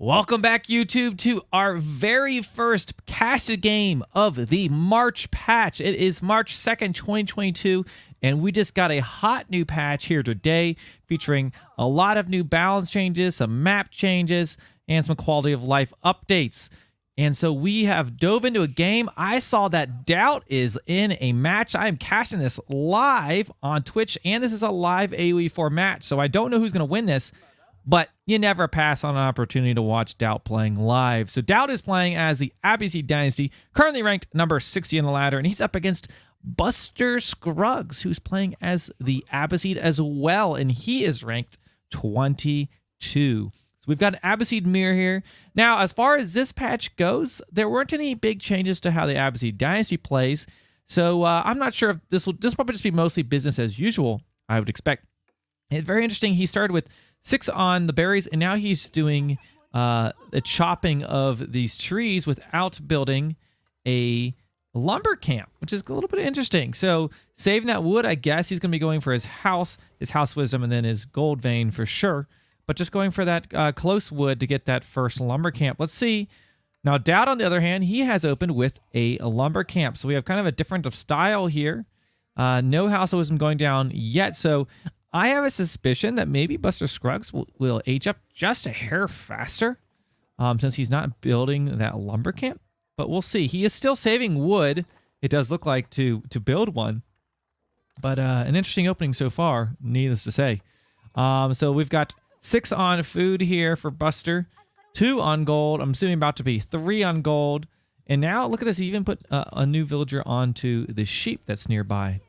Welcome back, YouTube, to our very first casted game of the March patch. It is March 2nd, 2022, and we just got a hot new patch here today featuring a lot of new balance changes, some map changes, and some quality of life updates. And so we have dove into a game. I saw that DauT is in a match. I am casting this live on Twitch, and this is a live AoE4 match, so I don't know who's going to win this. But you never pass on an opportunity to watch DauT playing live. So DauT is playing as the Abbasid Dynasty, currently ranked number 60 on the ladder, and he's up against BusterScrugg, who's playing as the Abbasid as well, and he is ranked 22. So we've got an Abbasid mirror here. Now, as far as this patch goes, there weren't any big changes to how the Abbasid Dynasty plays, so I'm not sure if this will probably just be mostly business as usual, I would expect. It's very interesting. He started with 6 on the berries, and now he's doing the chopping of these trees without building a lumber camp, which is a little bit interesting. So saving that wood, I guess he's going to be going for his house wisdom, and then his gold vein for sure. But just going for that close wood to get that first lumber camp. Let's see. Now, DauT, on the other hand, he has opened with a lumber camp. So we have kind of a different of style here. No house of wisdom going down yet. So I have a suspicion that maybe BusterScrugg will age up just a hair faster since he's not building that lumber camp. But we'll see. He is still saving wood, it does look like, to build one. But an interesting opening so far, needless to say. So we've got 6 on food here for Buster, 2 on gold. I'm assuming about to be 3 on gold. And now, look at this. He even put a new villager onto the sheep that's nearby.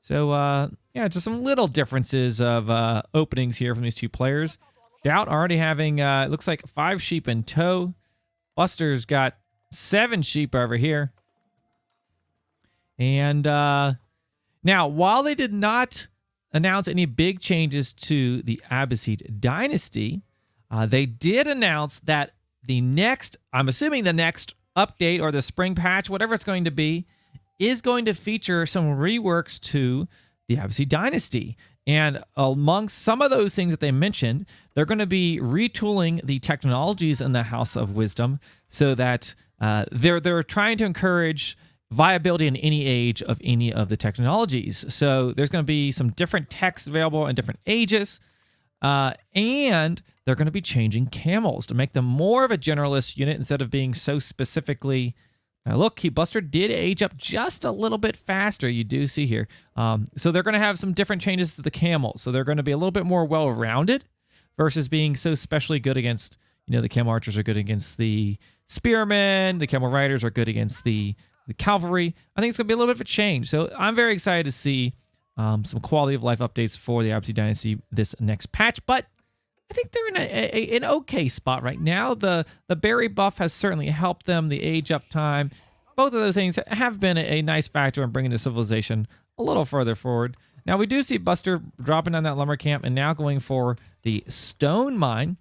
So, yeah, just some little differences of openings here from these two players. DauT already having, it looks like 5 sheep in tow. Buster's got 7 sheep over here. And now, while they did not announce any big changes to the Abbasid Dynasty, they did announce that the next, I'm assuming the next update or the spring patch, whatever it's going to be, is going to feature some reworks to the Abbasid Dynasty. And amongst some of those things that they mentioned, they're going to be retooling the technologies in the House of Wisdom so that they're trying to encourage viability in any age of any of the technologies. So there's going to be some different techs available in different ages, and they're going to be changing camels to make them more of a generalist unit instead of being so specifically. Now look, Buster did age up just a little bit faster, you do see here. So they're going to have some different changes to the camels. So they're going to be a little bit more well-rounded versus being so specially good against, the camel archers are good against the spearmen, the camel riders are good against the cavalry. I think it's going to be a little bit of a change. So I'm very excited to see some quality of life updates for the Abbasid Dynasty this next patch. But I think they're in an okay spot right now. The berry buff has certainly helped them. The age up time, both of those things have been a nice factor in bringing the civilization a little further forward. Now we do see Buster dropping on that lumber camp and now going for the stone mine.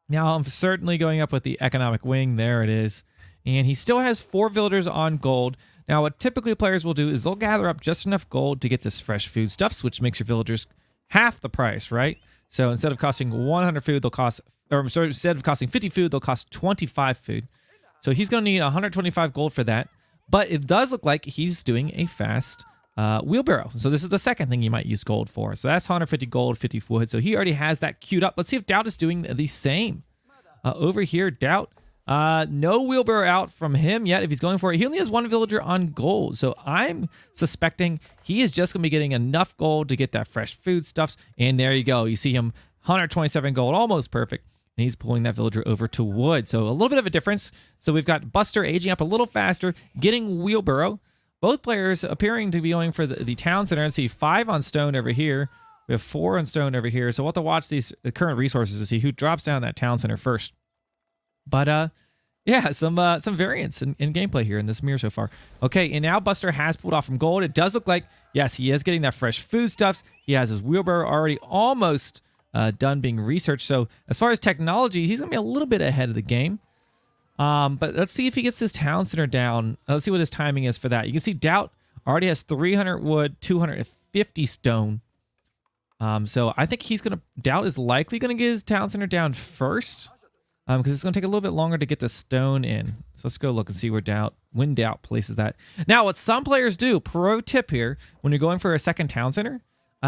Now I'm certainly going up with the economic wing. There it is. And he still has 4 villagers on gold. Now what typically players will do is they'll gather up just enough gold to get this fresh foodstuffs, which makes your villagers half the price, right? So instead of costing 100 food, they'll cost, or sorry, instead of costing 50 food, they'll cost 25 food. So he's going to need 125 gold for that. But it does look like he's doing a fast wheelbarrow. So this is the second thing you might use gold for. So that's 150 gold, 50 wood. So he already has that queued up. Let's see if DauT is doing the same. Over here, DauT, no wheelbarrow out from him yet if he's going for it. He only has 1 villager on gold. So I'm suspecting he is just going to be getting enough gold to get that fresh foodstuffs. And there you go. You see him 127 gold, almost perfect. And he's pulling that villager over to wood. So a little bit of a difference. So we've got Buster aging up a little faster, getting wheelbarrow. Both players appearing to be going for the town center. And see 5 on stone over here. We have 4 on stone over here. So we'll have to watch these current resources to see who drops down that town center first. But yeah, some variance in gameplay here in this mirror so far. Okay, and now Buster has pulled off from gold. It does look like, yes, he is getting that fresh foodstuffs. He has his wheelbarrow already almost done being researched. So as far as technology, he's going to be a little bit ahead of the game. But let's see if he gets this town center down. Let's see what his timing is for that. You can see DauT already has 300 wood, 250 stone. So I think DauT is likely going to get his town center down first. because it's going to take a little bit longer to get the stone in. So let's go look and see where when DauT places that. Now, what some players do, pro tip here, when you're going for a second town center,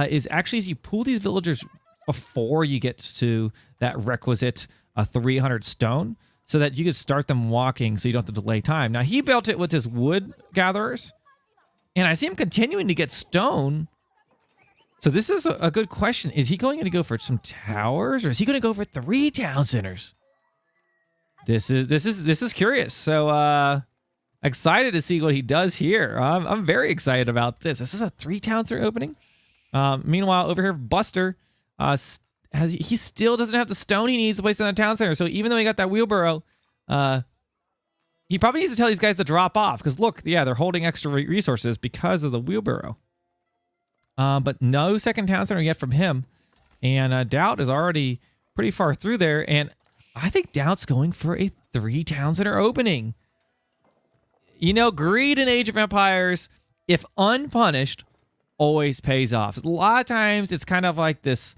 is actually you pull these villagers before you get to that requisite 300 stone, so that you can start them walking so you don't have to delay time. Now, he built it with his wood gatherers, and I see him continuing to get stone. So this is a good question. Is he going to go for some towers, or is he going to go for 3 town centers? This is curious. So excited to see what he does here. I'm very excited about this. This is a 3 town center opening. Meanwhile, over here, Buster he still doesn't have the stone he needs to place in the town center. So even though he got that wheelbarrow, he probably needs to tell these guys to drop off, because look, yeah, they're holding extra resources because of the wheelbarrow. But no second town center yet from him, and DauT is already pretty far through there, and I think DauT's going for a 3 town center opening. You know, greed in Age of Empires, if unpunished, always pays off. A lot of times, it's kind of like this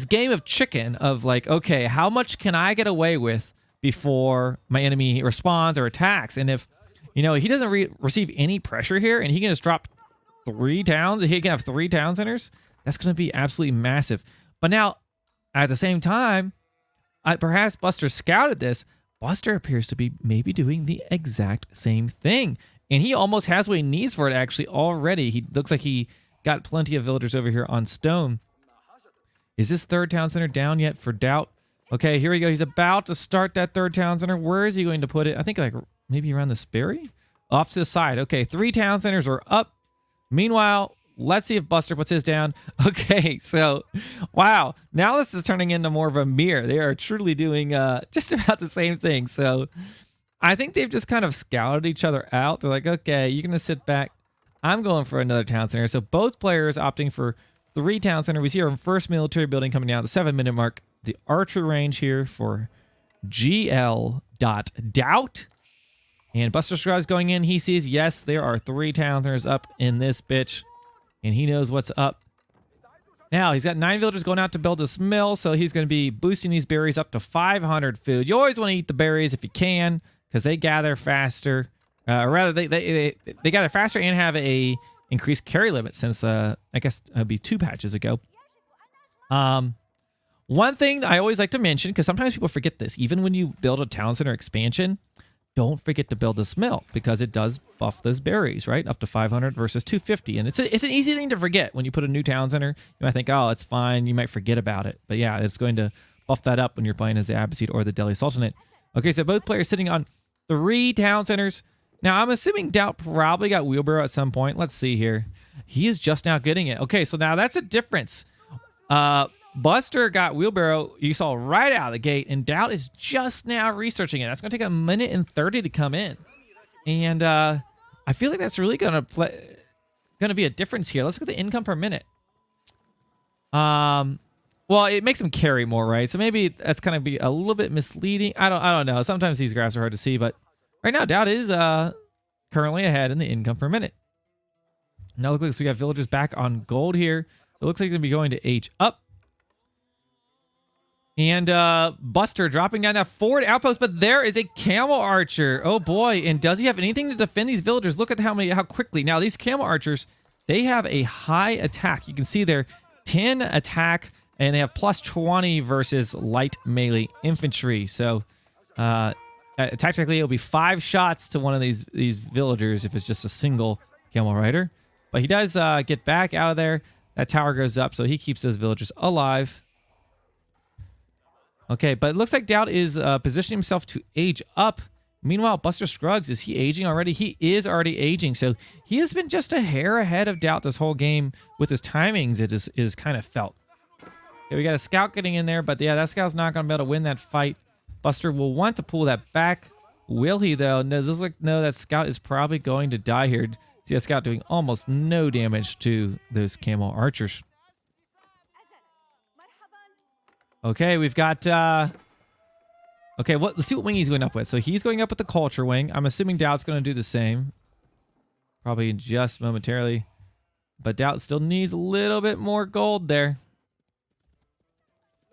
game of chicken of like, okay, how much can I get away with before my enemy responds or attacks? And if he doesn't receive any pressure here, and he can just drop 3 towns, he can have 3 town centers, that's going to be absolutely massive. But now, at the same time, perhaps Buster scouted this. Buster appears to be maybe doing the exact same thing. And he almost has what he needs for it, actually, already. He looks like he got plenty of villagers over here on stone. Is this 3rd town center down yet for DauT? Okay, here we go. He's about to start that 3rd town center. Where is he going to put it? I think like maybe around this berry? Off to the side. Okay, 3 town centers are up. Meanwhile, let's see if Buster puts his down. Okay, so, wow. Now this is turning into more of a mirror. They are truly doing just about the same thing. So, I think they've just kind of scouted each other out. They're like, okay, you're going to sit back. I'm going for another town center. So, both players opting for 3 town center. We see our first military building coming down at the 7-minute mark. The archer range here for GL.DauT. And BusterScrugg is going in. He sees, yes, there are 3 town centers up in this bitch. And he knows what's up. Now, he's got 9 villagers going out to build this mill. So he's going to be boosting these berries up to 500 food. You always want to eat the berries if you can, because they gather faster. Or rather, they gather faster and have a increased carry limit since, I guess, it'd be 2 patches ago. One thing I always like to mention, because sometimes people forget this, even when you build a town center expansion, don't forget to build this mill, because it does buff those berries, right? Up to 500 versus 250. And it's an easy thing to forget when you put a new town center. You might think, oh, it's fine. You might forget about it. But yeah, it's going to buff that up when you're playing as the Abbasid or the Delhi Sultanate. Okay, so both players sitting on 3 town centers. Now, I'm assuming DauT probably got wheelbarrow at some point. Let's see here. He is just now getting it. Okay, so now that's a difference. Buster got wheelbarrow, you saw right out of the gate, and DauT is just now researching it. That's going to take 1:30 to come in. And I feel like that's really going to be a difference here. Let's look at the income per minute. Well, it makes him carry more, right? So maybe that's going to be a little bit misleading. I don't know. Sometimes these graphs are hard to see, but right now DauT is currently ahead in the income per minute. Now look like we got villagers back on gold here. So it looks like he's going to be going to age up. And Buster dropping down that forward outpost, but there is a camel archer. Oh boy! And does he have anything to defend these villagers? Look at how quickly. Now these camel archers, they have a high attack. You can see there, 10 attack, and they have plus 20 versus light melee infantry. So tactically, it'll be 5 shots to one of these villagers if it's just a single camel rider. But he does get back out of there. That tower goes up, so he keeps those villagers alive. Okay, but it looks like DauT is positioning himself to age up. Meanwhile, BusterScrugg, is he aging already? He is already aging, so he has been just a hair ahead of DauT this whole game with his timings. It is kind of felt. Okay, we got a scout getting in there, but yeah, that scout's not going to be able to win that fight. Buster will want to pull that back. Will he, though? No, it looks like, no, that scout is probably going to die here. See a scout doing almost no damage to those camel archers. Okay, we've got... okay, let's see what wing he's going up with. So he's going up with the culture wing. I'm assuming DauT's going to do the same. Probably just momentarily. But DauT still needs a little bit more gold there.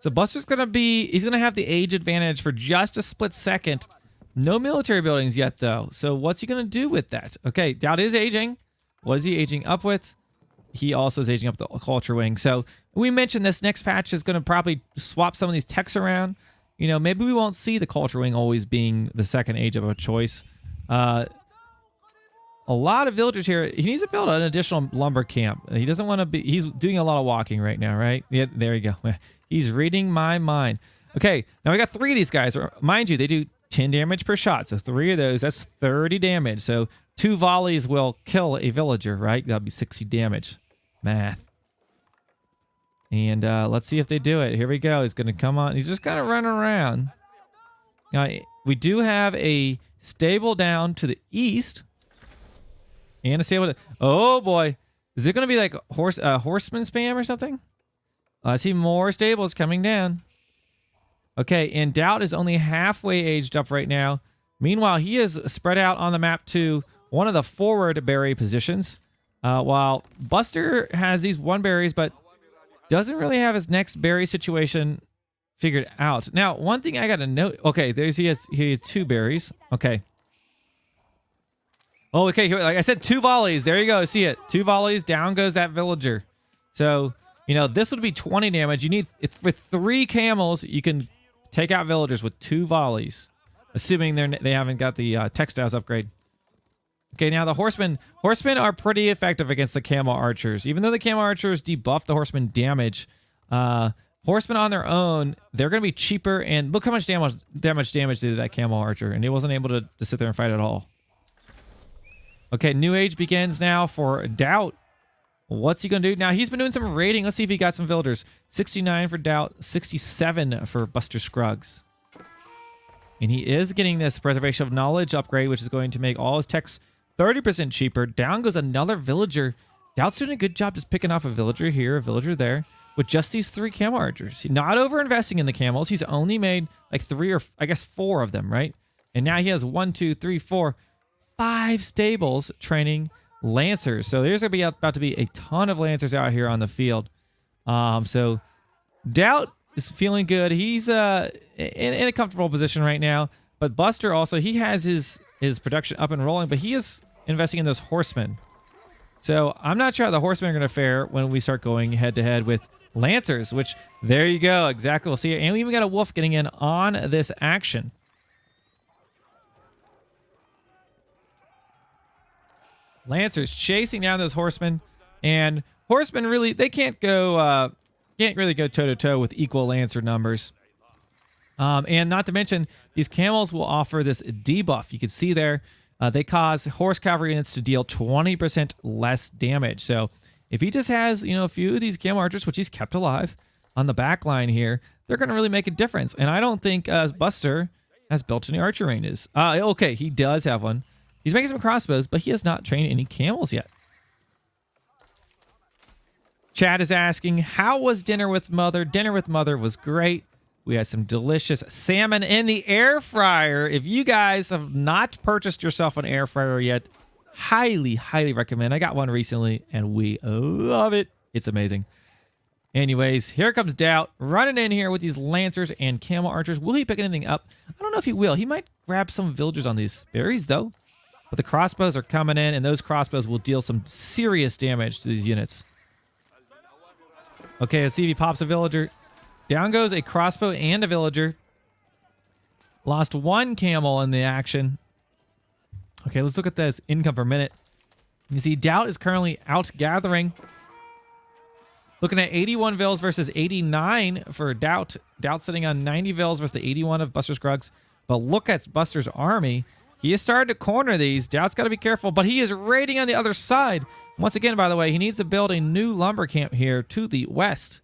So Buster's going to be, he's going to have the age advantage for just a split second. No military buildings yet, though. So what's he going to do with that? Okay, DauT is aging. What is he aging up with? He also is aging up the culture wing. So we mentioned this next patch is going to probably swap some of these techs around. You know, maybe we won't see the culture wing always being the second age of a choice. A lot of villagers here. He needs to build an additional lumber camp. He doesn't want to be, he's doing a lot of walking right now, right? Yeah, there you go. He's reading my mind. Okay, now we got 3 of these guys. Mind you, they do 10 damage per shot. So 3 of those, that's 30 damage. So 2 volleys will kill a villager, right? That'll be 60 damage. Math. And let's see if they do it. Here we go. He's going to come on. He's just going to run around. Now, we do have a stable down to the east. And a stable. Oh, boy. Is it going to be like horseman spam or something? I see more stables coming down. Okay, and DauT is only halfway aged up right now. Meanwhile, he is spread out on the map to one of the forward berry positions. While Buster has these 1 berries, but doesn't really have his next berry situation figured out. Now, one thing I got to note. Okay, he has 2 berries. Okay. Oh, okay. Like I said, 2 volleys. There you go. See it. 2 volleys. Down goes that villager. So, you know, this would be 20 damage. You need, with 3 camels, you can take out villagers with 2 volleys. Assuming they haven't got the textiles upgrade. Okay, now the horsemen are pretty effective against the camel archers. Even though the camel archers debuff the horsemen damage, horsemen on their own, they're going to be cheaper. And look how much damage they did that camel archer. And he wasn't able to sit there and fight at all. Okay, new age begins now for DauT. What's he going to do? Now, he's been doing some raiding. Let's see if he got some villagers. 69 for DauT, 67 for BusterScruggs. And he is getting this Preservation of Knowledge upgrade, which is going to make all his techs 30% cheaper. Down goes another villager. DauT's doing a good job just picking off a villager here, a villager there, with just these 3 camel archers. He's not over-investing in the camels. He's only made like 3 or, I guess, 4 of them, right? And now he has 1, 2, 3, 4, 5 stables training lancers. So there's going to be about to be a ton of lancers out here on the field. So DauT is feeling good. He's in a comfortable position right now. But Buster also, he has his production up and rolling, but he is investing in those horsemen. So I'm not sure how the horsemen are going to fare when we start going head-to-head with lancers, which, there you go. Exactly. We'll see it. And we even got a wolf getting in on this action. Lancers chasing down those horsemen, and horsemen really, they can't really go toe-to-toe with equal lancer numbers. And not to mention, these camels will offer this debuff. You can see there, they cause horse cavalry units to deal 20% less damage. So if he just has, you know, a few of these camel archers, which he's kept alive on the back line here, they're going to really make a difference. And I don't think Buster has built any archer ranges. Okay, he does have one. He's making some crossbows, but he has not trained any camels yet. Chad is asking, how was dinner with Mother? Dinner with Mother was great. We had some delicious salmon in the air fryer. If you guys have not purchased yourself an air fryer yet, highly, highly recommend. I got one recently, and we love it. It's amazing. Anyways, here comes DauT running in here with these lancers and camel archers. Will he pick anything up? I don't know if he will. He might grab some villagers on these berries, though. But the crossbows are coming in, and those crossbows will deal some serious damage to these units. Okay, let's see if he pops a villager. Down goes a crossbow and a villager. Lost 1 camel in the action. Okay, let's look at this income per minute. You see, DauT is currently out gathering. Looking at 81 vills versus 89 for DauT. DauT sitting on 90 vills versus the 81 of BusterScruggs. But look at Buster's army. He is starting to corner these. DauT's got to be careful, but he is raiding on the other side. Once again, by the way, he needs to build a new lumber camp here to the west.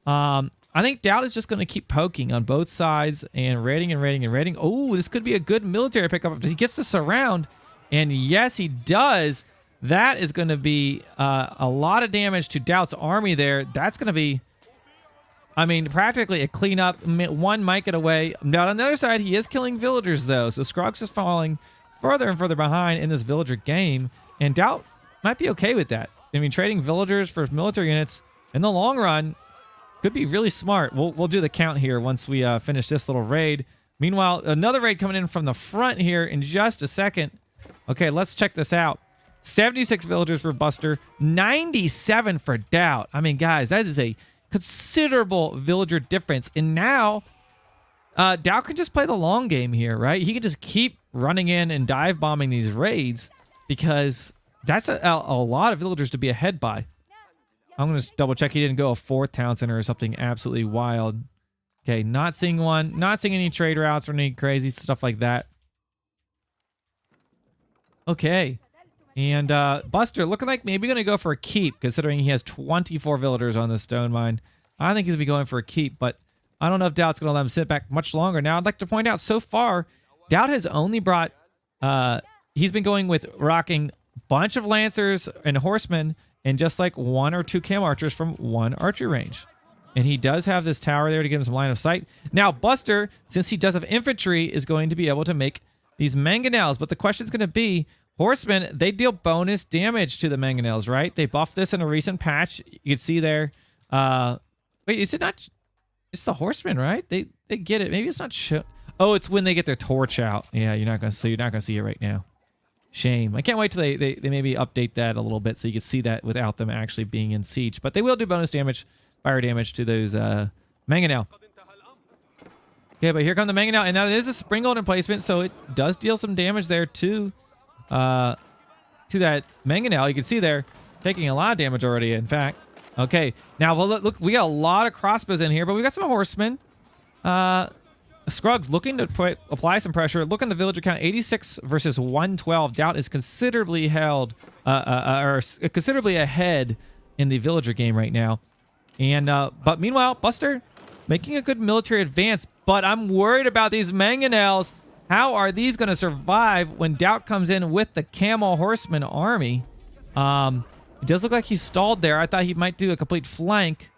I think DauT is just going to keep poking on both sides and raiding and raiding and raiding. Oh, this could be a good military pickup if he gets to surround. And yes, he does. That is going to be a lot of damage to DauT's army there. That's going to be, I mean, practically a cleanup. 1 might get away. Now, on the other side, he is killing villagers, though. So Scruggs is falling further and further behind in this villager game. And DauT might be okay with that. I mean, trading villagers for military units in the long run, Could be really smart. We'll do the count here once we finish this little raid. Meanwhile, another raid coming in from the front here in just a second. Okay, let's check this out. 76 villagers for Buster, 97 for DauT. I mean, guys, that is a considerable villager difference. And now, DauT can just play the long game here, right? He can just keep running in and dive bombing these raids because that's a lot of villagers to be ahead by. I'm going to double check he didn't go a 4th town center or something absolutely wild. Okay, not seeing one. Not seeing any trade routes or any crazy stuff like that. Okay. And Buster looking like maybe going to go for a keep, considering he has 24 villagers on this stone mine. I think he's going to be going for a keep, but I don't know if DauT's going to let him sit back much longer. Now, I'd like to point out, so far, DauT has only brought... he's been going with rocking a bunch of lancers and horsemen and just like 1 or 2 cam archers from 1 archery range. And he does have this tower there to give him some line of sight. Now, Buster, since he does have infantry, is going to be able to make these mangonels. But the question is going to be, horsemen, they deal bonus damage to the mangonels, right? They buffed this in a recent patch. You can see there. Wait, is it not? It's the horsemen, right? They get it. Maybe it's not. Oh, it's when they get their torch out. Yeah, you're not gonna see it right now. Shame. I can't wait till they maybe update that a little bit so you can see that without them actually being in siege. But they will do bonus damage, fire damage to those mangonel. Okay, but here come the mangonel, and now it is a spring golden placement, so it does deal some damage there to that mangonel. You can see there taking a lot of damage already. In fact, okay. Now, well, look, we got a lot of crossbows in here, but we got some horsemen. Scrugg's looking to apply some pressure. Look in the villager count, 86 versus 112. DauT is considerably considerably ahead in the villager game right now. And but meanwhile, Buster making a good military advance. But I'm worried about these mangonels. How are these going to survive when DauT comes in with the camel horseman army? It does look like he's stalled there. I thought he might do a complete flank.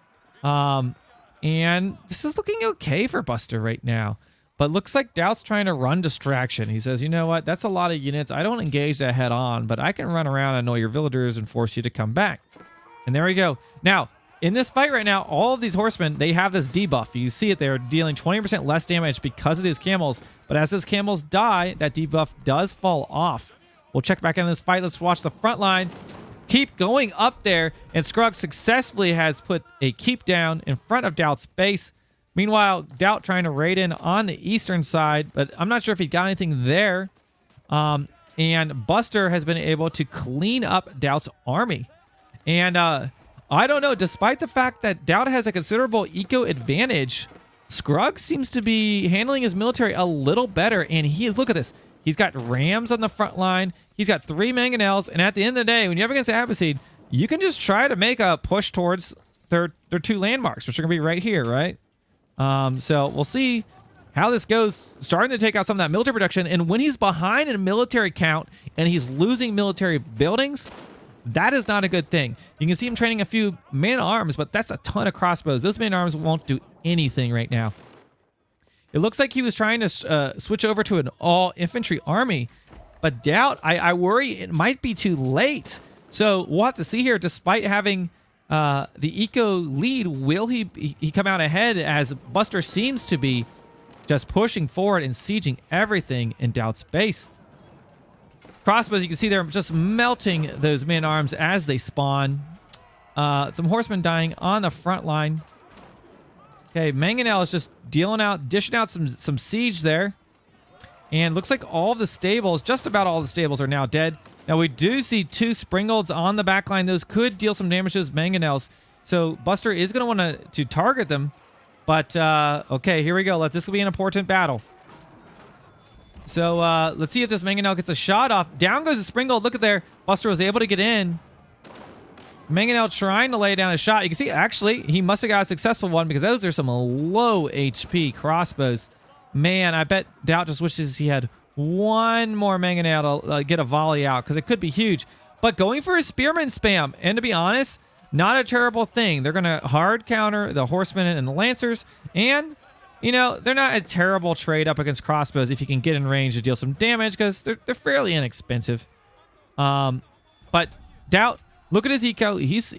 And this is looking okay for Buster right now. But looks like DauT's trying to run distraction. He says, you know what? That's a lot of units. I don't engage that head on, but I can run around and annoy your villagers and force you to come back. And there we go. Now, in this fight right now, all of these horsemen, they have this debuff. You see it there, dealing 20% less damage because of these camels. But as those camels die, that debuff does fall off. We'll check back in this fight. Let's watch the front line. Keep going up there, and Scrugg successfully has put a keep down in front of DauT's base. Meanwhile, DauT trying to raid in on the eastern side, but I'm not sure if he got anything there. And Buster has been able to clean up DauT's army. And I don't know, despite the fact that DauT has a considerable eco advantage, Scrugg seems to be handling his military a little better. And he is, look at this. He's got rams on the front line. He's got 3 mangonels. And at the end of the day, when you're up against Abbasid, you can just try to make a push towards their 2 landmarks, which are going to be right here, right? So we'll see how this goes. Starting to take out some of that military production. And when he's behind in a military count and he's losing military buildings, that is not a good thing. You can see him training a few man-arms, but that's a ton of crossbows. Those man-arms won't do anything right now. It looks like he was trying to switch over to an all-infantry army. But DauT, I worry it might be too late. So we'll have to see here. Despite having the eco lead, will he come out ahead as Buster seems to be just pushing forward and sieging everything in DauT's base. Crossbows, you can see they're just melting those man-arms as they spawn. Some horsemen dying on the front line. Okay, Mangonel is just dishing out some siege there. And looks like all of the stables, just about all the stables are now dead. Now we do see 2 Springolds on the back line. Those could deal some damage to those Mangonels. So Buster is going to want to target them. But, okay, here we go. This will be an important battle. So let's see if this Mangonel gets a shot off. Down goes the Springold. Look at there. Buster was able to get in. Mangonel trying to lay down a shot. You can see, actually, he must have got a successful one because those are some low HP crossbows. Man, I bet DauT just wishes he had one more Mangonel to get a volley out because it could be huge. But going for a spearman spam, and to be honest, not a terrible thing. They're going to hard counter the horsemen and the lancers, and, you know, they're not a terrible trade up against crossbows if you can get in range to deal some damage because they're fairly inexpensive. But DauT, look at his eco. He's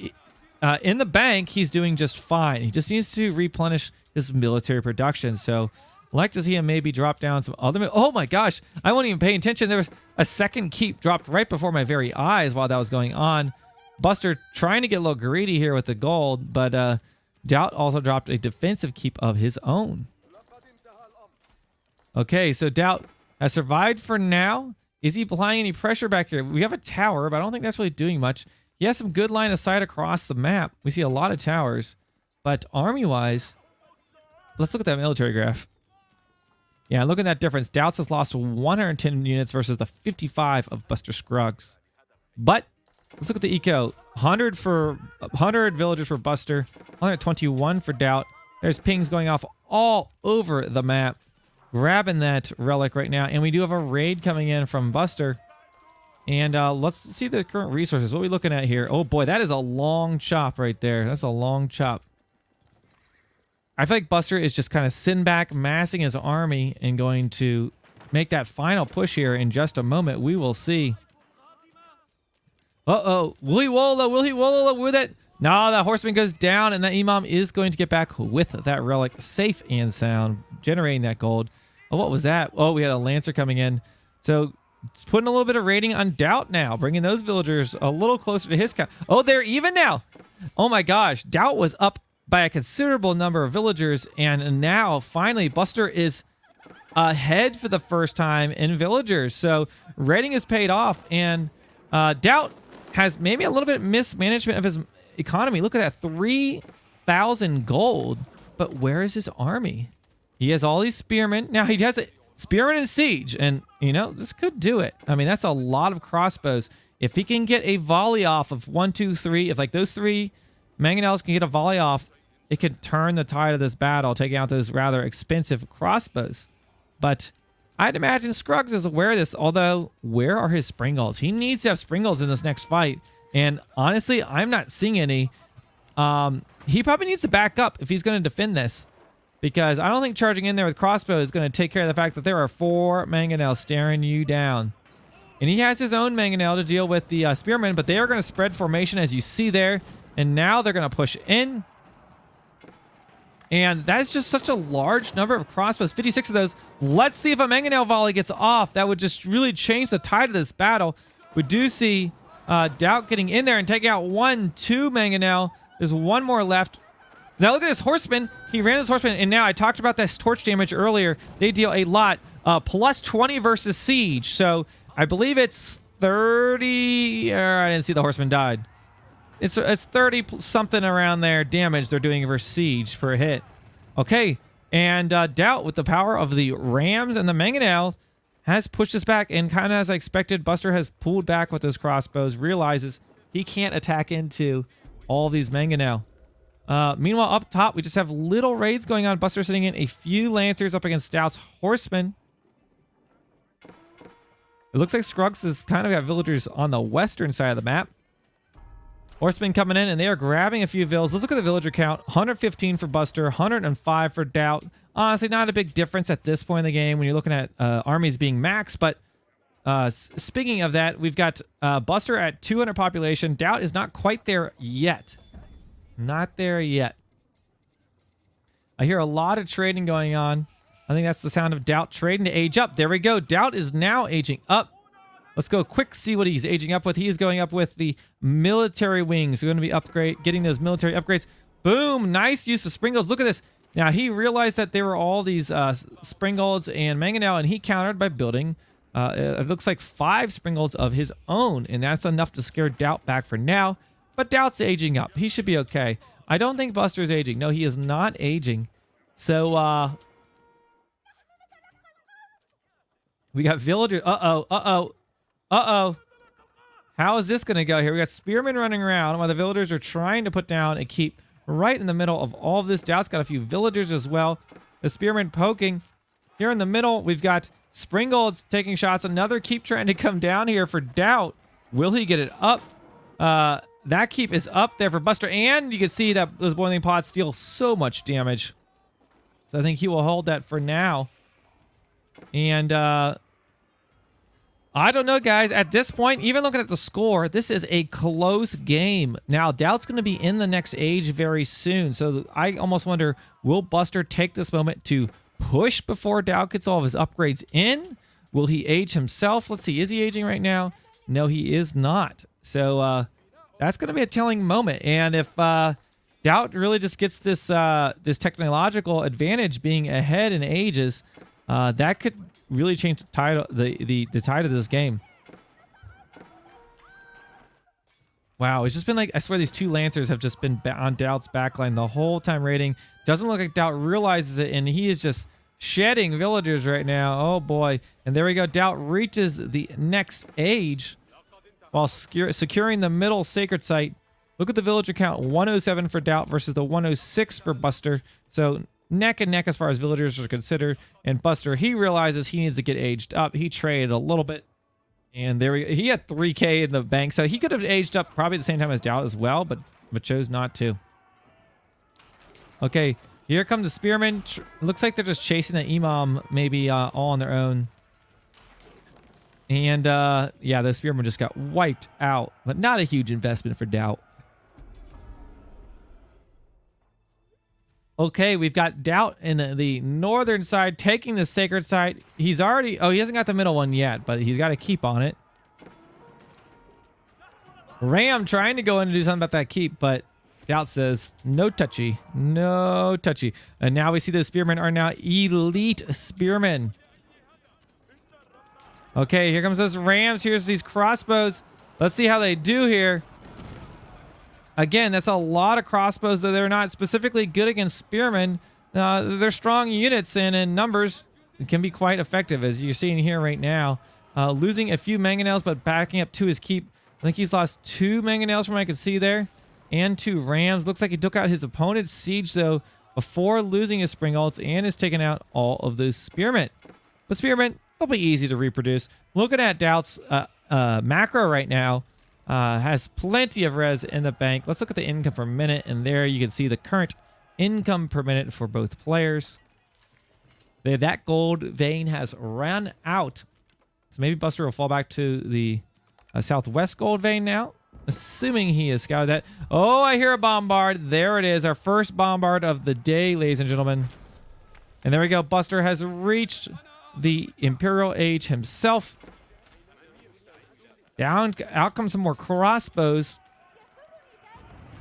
in the bank, he's doing just fine. He just needs to replenish his military production. So I'd like to see him maybe drop down some other... Oh my gosh, I wasn't even paying attention. There was a second keep dropped right before my very eyes while that was going on. Buster trying to get a little greedy here with the gold, but DauT also dropped a defensive keep of his own. Okay, so DauT has survived for now. Is he applying any pressure back here? We have a tower, but I don't think that's really doing much. He has some good line of sight across the map. We see a lot of towers, but army-wise, let's look at that military graph. Yeah, look at that difference. DauT has lost 110 units versus the 55 of BusterScrugg's. But let's look at the eco. 100 villagers for Buster, 121 for DauT. There's pings going off all over the map. Grabbing that relic right now, and we do have a raid coming in from Buster. And let's see the current resources. What are we looking at here? Oh boy, that is a long chop right there. That's a long chop. I feel like Buster is just kind of sitting back, massing his army, and going to make that final push here in just a moment. We will see. Uh-oh. Will he Wola with it? No, that horseman goes down, and that Imam is going to get back with that relic safe and sound, generating that gold. Oh, what was that? Oh, we had a Lancer coming in. So it's putting a little bit of rating on DauT now, bringing those villagers a little closer to his count. Oh, they're even now. Oh my gosh. DauT was up by a considerable number of villagers, and now finally Buster is ahead for the first time in villagers. So rating is paid off, and DauT has maybe a little bit of mismanagement of his economy. Look at that, 3,000 gold. But where is his army? He has all these spearmen. Now he has a spearmen and siege, and you know, this could do it. I mean, that's a lot of crossbows. If he can get a volley off of 1, 2, 3, if like those 3 mangonels can get a volley off, it could turn the tide of this battle, taking out those rather expensive crossbows. But I'd imagine Scruggs is aware of this, although where are his springles? He needs to have springles in this next fight. And honestly, I'm not seeing any. He probably needs to back up if he's going to defend this, because I don't think charging in there with crossbow is going to take care of the fact that there are 4 mangonels staring you down. And he has his own mangonel to deal with the spearmen, but they are going to spread formation as you see there. And now they're going to push in. And that is just such a large number of crossbows, 56 of those. Let's see if a mangonel volley gets off. That would just really change the tide of this battle. We do see DauT getting in there and taking out 1, 2 mangonel. There's 1 more left. Now look at this horseman. He ran this horseman, and now I talked about this torch damage earlier. They deal a lot. Plus 20 versus siege. So I believe it's 30. I didn't see the horseman died. It's 30 something around there damage they're doing versus siege per hit. Okay, and DauT with the power of the rams and the mangonels has pushed us back, and kind of as I expected, Buster has pulled back with those crossbows, realizes he can't attack into all these mangonel. Meanwhile, up top, we just have little raids going on. Buster sitting in a few lancers up against DauT's horsemen. It looks like Scruggs has kind of got villagers on the western side of the map. Horsemen coming in, and they are grabbing a few vills. Let's look at the villager count. 115 for Buster, 105 for DauT. Honestly, not a big difference at this point in the game when you're looking at armies being maxed. But speaking of that, we've got Buster at 200 population. DauT is not quite there yet. Not there yet. I hear a lot of trading going on. I think that's the sound of DauT trading to age up. There we go. DauT is now aging up. Let's go quick, see what he's aging up with. He is going up with the military wings. We're going to be getting those military upgrades. Boom. Nice use of springles. Look at this. Now, he realized that there were all these springolds and mangonel, and he countered by building, it looks like 5 springolds of his own, and that's enough to scare DauT back for now. But DauT's aging up. He should be okay. I don't think Buster's aging. No, he is not aging. So, we got villagers. Uh-oh. How is this going to go here? We got spearmen running around while the villagers are trying to put down a keep right in the middle of all of this. DauT's got a few villagers as well. The spearmen poking. Here in the middle, we've got springolds taking shots. Another keep trying to come down here for DauT. Will he get it up? That keep is up there for Buster, and you can see that those boiling pots deal so much damage. So I think he will hold that for now. And, I don't know, guys. At this point, even looking at the score, this is a close game. Now, DauT's going to be in the next age very soon. So I almost wonder, will Buster take this moment to push before DauT gets all of his upgrades in? Will he age himself? Let's see. Is he aging right now? No, he is not. So that's going to be a telling moment. And if DauT really just gets this this technological advantage being ahead in ages, that could really change the tide of this game. Wow, it's just been like, I swear these two Lancers have just been on DauT's backline the whole time raiding. Doesn't look like DauT realizes it, and he is just shedding villagers right now. Oh boy. And there we go. DauT reaches the next age while securing the middle sacred site. Look at the villager count, 107 for DauT versus the 106 for Buster. So neck and neck as far as villagers are considered. And Buster, he realizes he needs to get aged up. He traded a little bit. And there we go. He had 3K in the bank. So he could have aged up probably at the same time as DauT as well, but chose not to. Okay, here come the spearmen. Looks like they're just chasing the Imam maybe all on their own. And yeah, the spearmen just got wiped out, but not a huge investment for DauT. Okay, we've got DauT in the northern side taking the sacred site. He's already... Oh, he hasn't got the middle one yet, but he's got to keep on it. Ram trying to go in and do something about that keep, but DauT says, no touchy. No touchy. And now we see the spearmen are now elite spearmen. Okay, here comes those rams. Here's these crossbows. Let's see how they do here. Again, that's a lot of crossbows, though they're not specifically good against spearmen. They're strong units, and in numbers, it can be quite effective, as you're seeing here right now. Losing a few mangonels, but backing up to his keep. I think he's lost 2 mangonels from what I can see there, and 2 rams. Looks like he took out his opponent's siege, though, before losing his spring ults, and has taken out all of those spearmen. But spearmen, they'll be easy to reproduce. Looking at DauT's macro right now, has plenty of res in the bank. Let's look at the income per minute, and there you can see the current income per minute for both players. That gold vein has run out, so maybe Buster will fall back to the southwest gold vein now, assuming he has scouted that. Oh, I hear a bombard. There it is, our first bombard of the day, ladies and gentlemen. And there we go. Buster has reached the Imperial age himself. Out comes some more crossbows.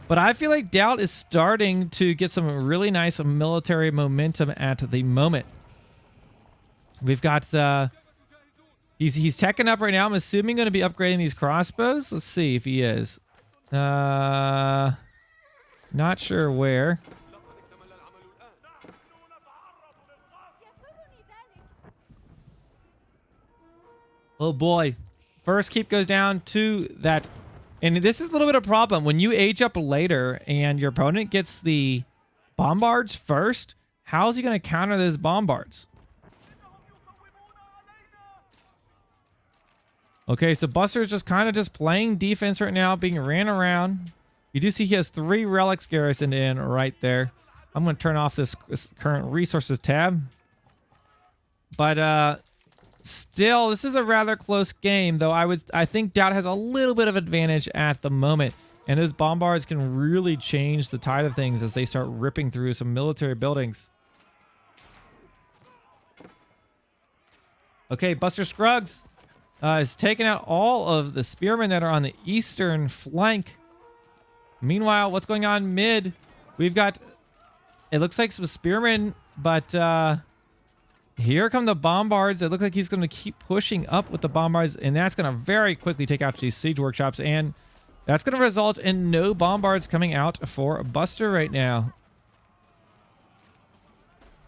But I feel like DauT is starting to get some really nice military momentum at the moment. We've got the... He's teching up right now. I'm assuming going to be upgrading these crossbows. Let's see if he is. Not sure where. Oh boy. First keep goes down to that. And this is a little bit of a problem. When you age up later and your opponent gets the bombards first, how is he going to counter those bombards? Okay, so Buster's just kind of just playing defense right now, being ran around. You do see he has 3 relics garrisoned in right there. I'm going to turn off this current resources tab. But still, this is a rather close game, though I think DauT has a little bit of advantage at the moment. And those bombards can really change the tide of things as they start ripping through some military buildings. Okay, BusterScrugg is taking out all of the spearmen that are on the eastern flank. Meanwhile, what's going on mid? We've got, it looks like some spearmen, but here come the bombards. It looks like he's going to keep pushing up with the bombards, and that's going to very quickly take out these siege workshops, and that's going to result in no bombards coming out for Buster right now.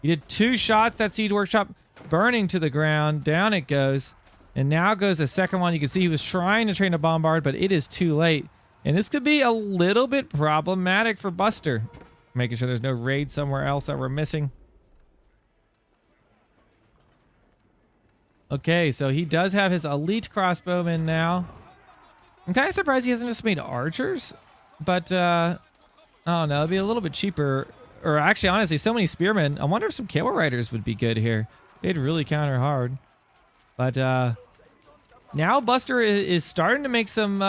He did 2 shots. That siege workshop burning to the ground. Down it goes. And now goes the second one. You can see he was trying to train a bombard, but it is too late. And this could be a little bit problematic for Buster. Making sure there's no raid somewhere else that we're missing. Okay, so he does have his elite crossbowmen now. I'm kind of surprised he hasn't just made archers. But, I don't know. It'd be a little bit cheaper. Or actually, honestly, so many spearmen. I wonder if some cavalry riders would be good here. They'd really counter hard. But, now Buster is starting to make some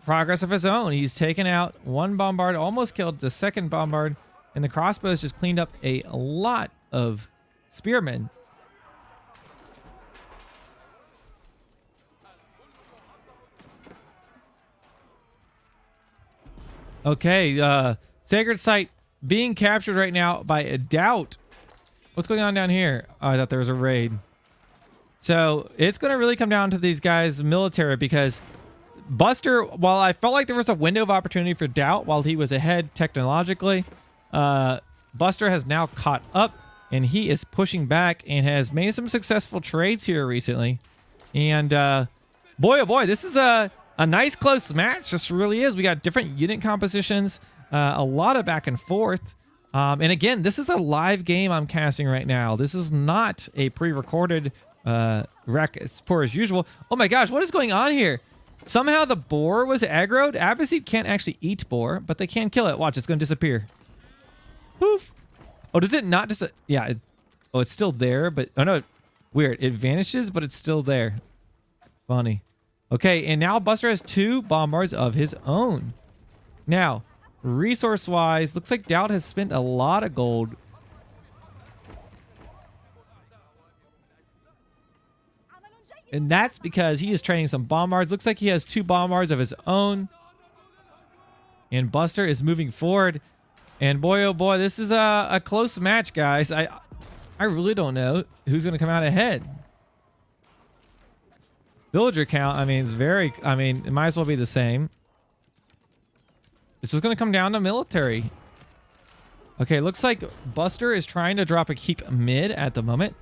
progress of his own. He's taken out one bombard, almost killed the second bombard, and the crossbows just cleaned up a lot of spearmen. Okay, Sacred Site being captured right now by a DauT. What's going on down here? Oh, I thought there was a raid. So it's going to really come down to these guys' military, because Buster, while I felt like there was a window of opportunity for DauT while he was ahead technologically, Buster has now caught up, and he is pushing back and has made some successful trades here recently. And boy, oh boy, this is a nice close match. This really is. We got different unit compositions, a lot of back and forth. And again, this is a live game I'm casting right now. This is not a pre-recorded wreck as poor as usual. Oh my gosh, what is going on here? Somehow the boar was aggroed. Abbasid can't actually eat boar, but they can kill it. Watch, it's going to disappear. Poof. Oh, does it not just? Yeah. Oh, it's still there, but oh no, weird. It vanishes, but it's still there. Funny. Okay, and now Buster has 2 bombards of his own. Now, resource-wise, looks like DauT has spent a lot of gold. And that's because he is training some bombards. Looks like he has 2 bombards of his own. And Buster is moving forward. And boy, oh boy, this is a close match, guys. I really don't know who's going to come out ahead. Villager count, I mean, it might as well be the same. This is going to come down to military. Okay, looks like Buster is trying to drop a keep mid at the moment.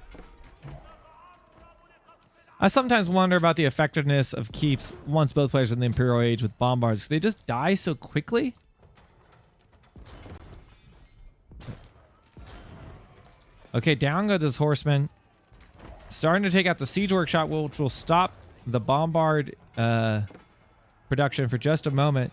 I sometimes wonder about the effectiveness of keeps once both players are in the Imperial Age with bombards. They just die so quickly. Okay, down go this horseman. Starting to take out the siege workshop, which will stop the bombard production for just a moment.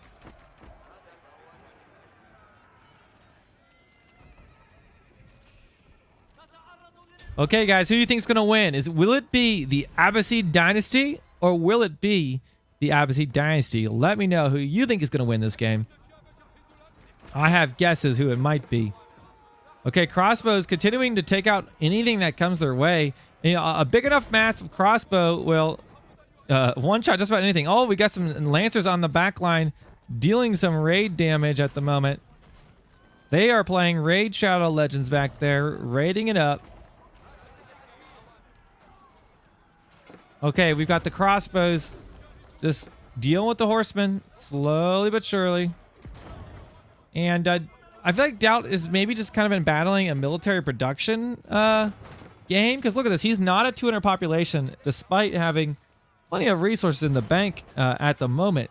Okay, guys, who do you think is going to win? Will it be the Abbasid Dynasty, or will it be the Abbasid Dynasty? Let me know who you think is going to win this game. I have guesses who it might be. Okay, crossbows continuing to take out anything that comes their way. You know, a big enough massive crossbow will one-shot just about anything. Oh, we got some lancers on the back line dealing some raid damage at the moment. They are playing Raid Shadow Legends back there, raiding it up. Okay, we've got the crossbows just dealing with the horsemen slowly but surely. And I feel like DauT is maybe just kind of been battling a military production game. Because look at this. He's not at 200 population despite having plenty of resources in the bank at the moment.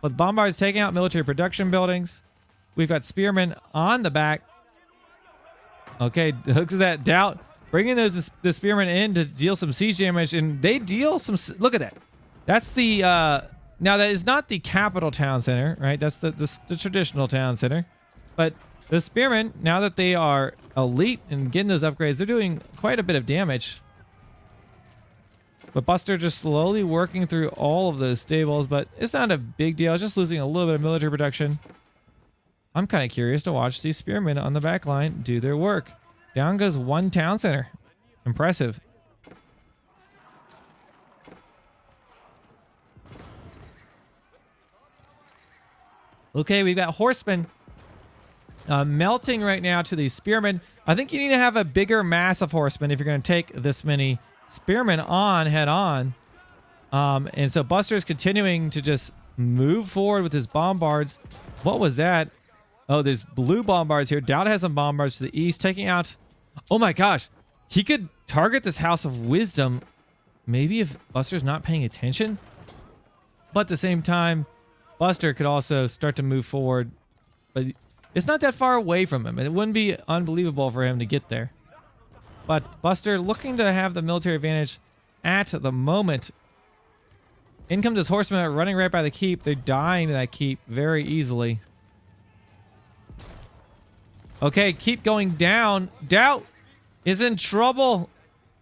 With bombards taking out military production buildings. We've got spearmen on the back. Okay, looks at that. DauT bringing the spearmen in to deal some siege damage, and they deal some. Look at that. That's the now that is not the capital town center, right? That's the traditional town center, but the spearmen, now that they are elite and getting those upgrades, they're doing quite a bit of damage. But Buster just slowly working through all of those stables, but it's not a big deal. It's just losing a little bit of military production. I'm kind of curious to watch these spearmen on the back line do their work. Down goes one town center. Impressive. Okay, we've got horsemen melting right now to these spearmen. I think you need to have a bigger mass of horsemen if you're going to take this many spearmen on head on. And so Buster's continuing to just move forward with his bombards. What was that? Oh, there's blue bombards here. DauT has some bombards to the east, taking out... Oh my gosh. He could target this House of Wisdom. Maybe if Buster's not paying attention. But at the same time, Buster could also start to move forward. But it's not that far away from him. It wouldn't be unbelievable for him to get there. But Buster looking to have the military advantage at the moment. In comes his horsemen running right by the keep. They're dying to that keep very easily. Okay, keep going down. DauT is in trouble.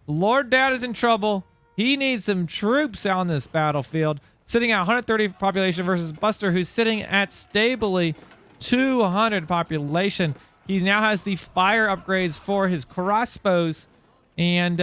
Lord DauT is in trouble. He needs some troops on this battlefield. Sitting at 130 population versus Buster, who's sitting at stably 200 population. He now has the fire upgrades for his crossbows. And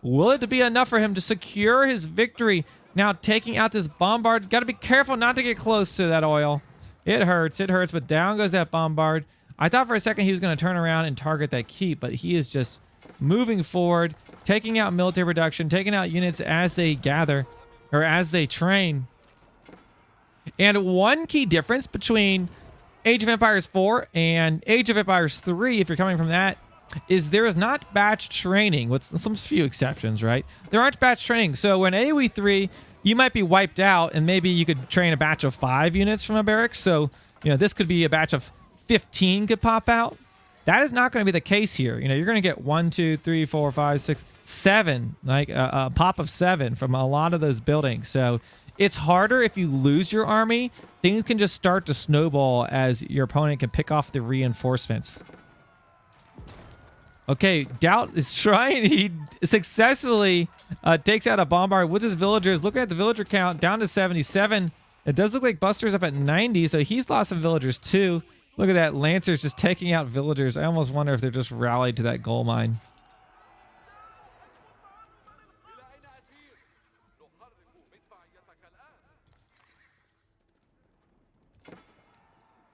will it be enough for him to secure his victory? Now taking out this bombard. Got to be careful not to get close to that oil. It hurts, but down goes that bombard. I thought for a second he was going to turn around and target that keep, but he is just moving forward, taking out military production, taking out units as they gather, or as they train. And one key difference between Age of Empires 4 and Age of Empires 3, if you're coming from that, is there is not batch training, with some few exceptions, right? There aren't batch training. So when AoE 3, you might be wiped out, and maybe you could train a batch of 5 units from a barracks. So, this could be a batch of 15 could pop out. That is not going to be the case here. You're going to get 1, 2, 3, 4, 5, 6, 7, like a pop of 7 from a lot of those buildings. So it's harder if you lose your army. Things can just start to snowball as your opponent can pick off the reinforcements. Okay, DauT is trying. He successfully takes out a bombard with his villagers. Looking at the villager count, down to 77. It does look like Buster's up at 90, so he's lost some villagers too. Look at that. Lancers just taking out villagers. I almost wonder if they're just rallied to that gold mine.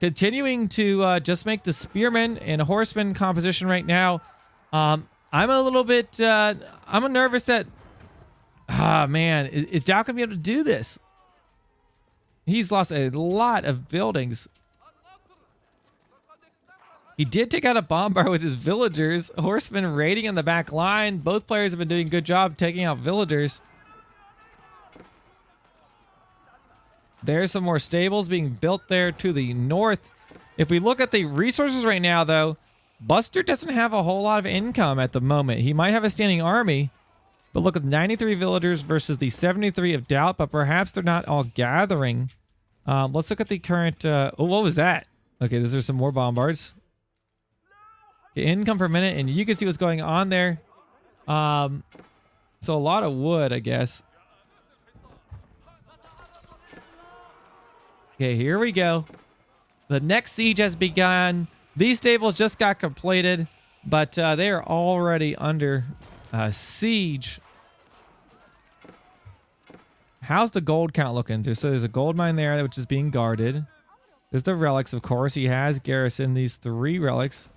Continuing to just make the spearmen and horsemen composition right now. I'm a little bit, I'm nervous that, man, is DauT going to be able to do this? He's lost a lot of buildings. He did take out a bombard with his villagers. Horsemen raiding on the back line. Both players have been doing a good job taking out villagers. There's some more stables being built there to the north. If we look at the resources right now, though, Buster doesn't have a whole lot of income at the moment. He might have a standing army, but look at 93 villagers versus the 73 of DauT, but perhaps they're not all gathering. Let's look at the current... oh, what was that? Okay, those are some more bombards. Okay, income per minute, and you can see what's going on there. So a lot of wood, I guess. Okay, here we go. The next siege has begun. These stables just got completed, but they are already under siege. How's the gold count looking? So there's a gold mine there, which is being guarded. There's the relics, of course. He has garrisoned these 3 relics.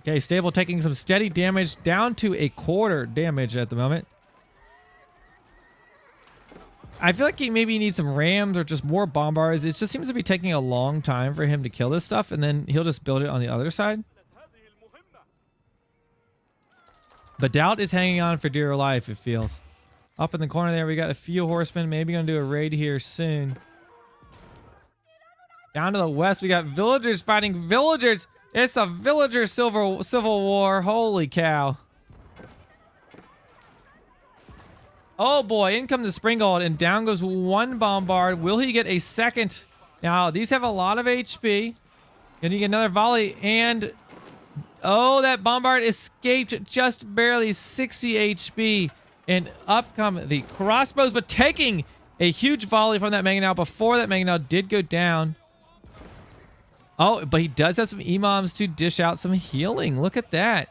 Okay, stable taking some steady damage, down to a quarter damage at the moment. I feel like he maybe needs some rams or just more bombards. It just seems to be taking a long time for him to kill this stuff, and then he'll just build it on the other side. But DauT is hanging on for dear life, it feels. Up in the corner there, we got a few horsemen. Maybe going to do a raid here soon. Down to the west, we got villagers fighting villagers. It's a villager civil war. Holy cow. Oh boy, in comes the Springald, and down goes 1 bombard. Will he get a second? Now, these have a lot of HP. Gonna get another volley, and... oh, that bombard escaped just barely 60 HP. And up come the crossbows, but taking a huge volley from that Mangonel before that Mangonel did go down. Oh, but he does have some imams to dish out some healing. Look at that.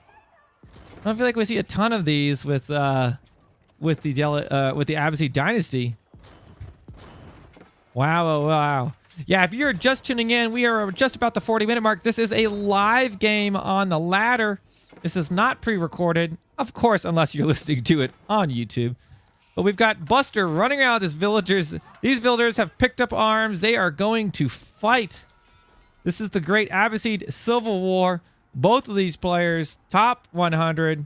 I don't feel like we see a ton of these with the Abbasid Dynasty. Wow, oh, wow. Yeah, if you're just tuning in, we are just about the 40-minute mark. This is a live game on the ladder. This is not pre-recorded, of course, unless you're listening to it on YouTube. But we've got Buster running around with his villagers. These villagers have picked up arms. They are going to fight. This is the Great Abbasid Civil War. Both of these players, top 100.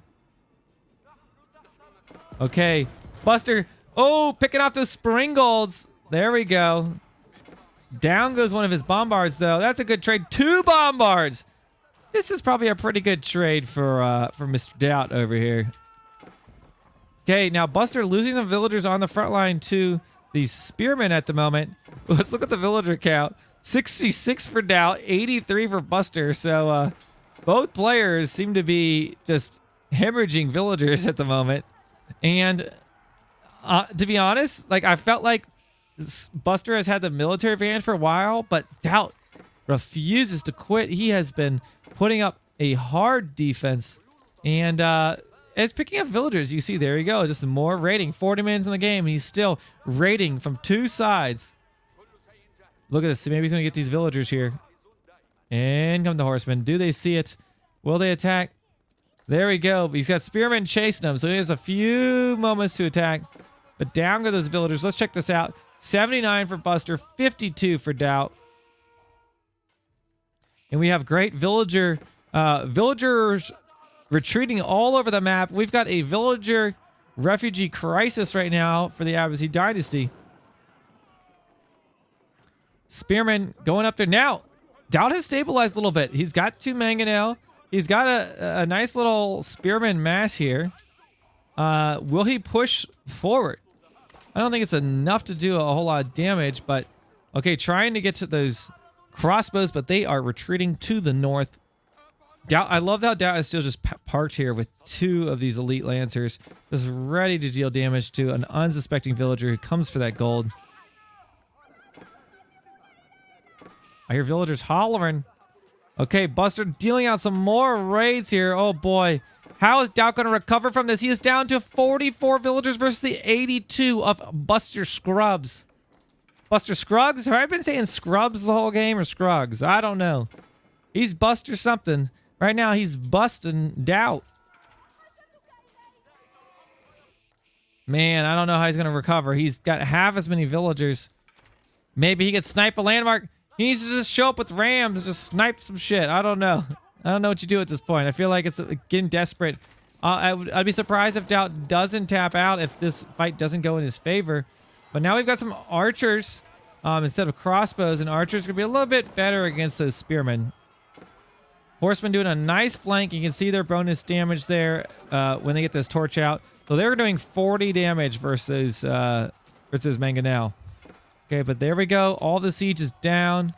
Okay, Buster. Oh, picking off those Springalds. There we go. Down goes one of his bombards, though. That's a good trade. 2 bombards. This is probably a pretty good trade for Mr. DauT over here. Okay, now Buster losing some villagers on the front line to these spearmen at the moment. Let's look at the villager count. 66 for DauT, 83 for Buster. So both players seem to be just hemorrhaging villagers at the moment. And to be honest, like I felt like Buster has had the military advantage for a while, but DauT refuses to quit. He has been putting up a hard defense and it's picking up villagers. You see, there you go. Just more raiding. 40 minutes in the game. He's still raiding from two sides. Look at this. Maybe he's going to get these villagers here. And come the horsemen. Do they see it? Will they attack? There we go. He's got spearmen chasing him, so he has a few moments to attack. But down go those villagers. Let's check this out. 79 for Buster, 52 for DauT. And we have great villagers retreating all over the map. We've got a villager refugee crisis right now for the Abbasid Dynasty. Spearmen going up there. Now, DauT has stabilized a little bit. He's got 2 mangonel. He's got a nice little spearman mass here. Will he push forward? I don't think it's enough to do a whole lot of damage, but okay, trying to get to those crossbows, but they are retreating to the north. DauT, I love how DauT is still just parked here with 2 of these elite lancers, just ready to deal damage to an unsuspecting villager who comes for that gold. I hear villagers hollering. Okay, Buster dealing out some more raids here. Oh boy. How is DauT going to recover from this? He is down to 44 villagers versus the 82 of BusterScruggs. BusterScruggs? Have I been saying Scrubs the whole game or Scruggs? I don't know. He's Buster something. Right now he's busting DauT. Man, I don't know how he's going to recover. He's got half as many villagers. Maybe he could snipe a landmark. He needs to just show up with rams and just snipe some shit. I don't know. I don't know what you do at this point. I feel like it's getting desperate. I'd be surprised if DauT doesn't tap out if this fight doesn't go in his favor. But now we've got some archers instead of crossbows, and archers going to be a little bit better against those spearmen. Horsemen doing a nice flank. You can see their bonus damage there when they get this torch out. So they're doing 40 damage versus Mangonel. Okay, but there we go. All the siege is down.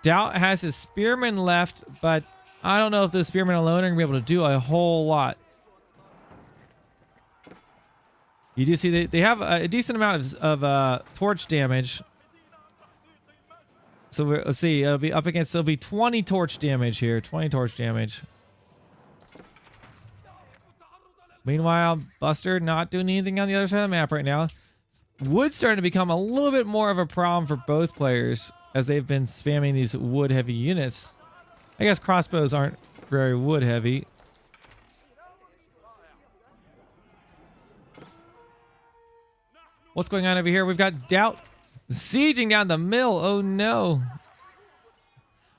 DauT has his spearmen left, but I don't know if the spearmen alone are going to be able to do a whole lot. You do see they have a decent amount of torch damage. So let's see. It'll be up against. It'll be 20 torch damage here. 20 torch damage. Meanwhile, Buster not doing anything on the other side of the map right now. Wood's starting to become a little bit more of a problem for both players as they've been spamming these wood heavy units. I guess crossbows aren't very wood heavy. What's going on over here? We've got DauT sieging down the mill. Oh no.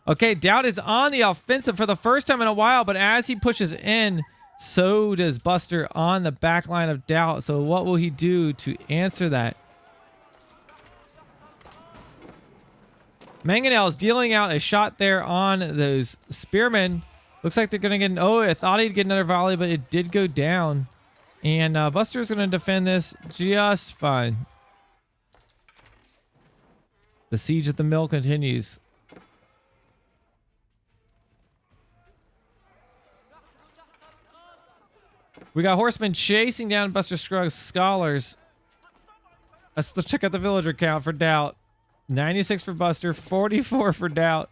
Okay, DauT is on the offensive for the first time in a while, but as he pushes in, so does Buster on the back line of DauT. So what will he do to answer that? Mangonel is dealing out a shot there on those spearmen. Looks like they're going to get an... Oh, I thought he'd get another volley, but it did go down. And Buster's going to defend this just fine. The siege at the mill continues. We got horsemen chasing down BusterScrugg's scholars. Let's check out the villager count for DauT. 96 for Buster, 44 for DauT.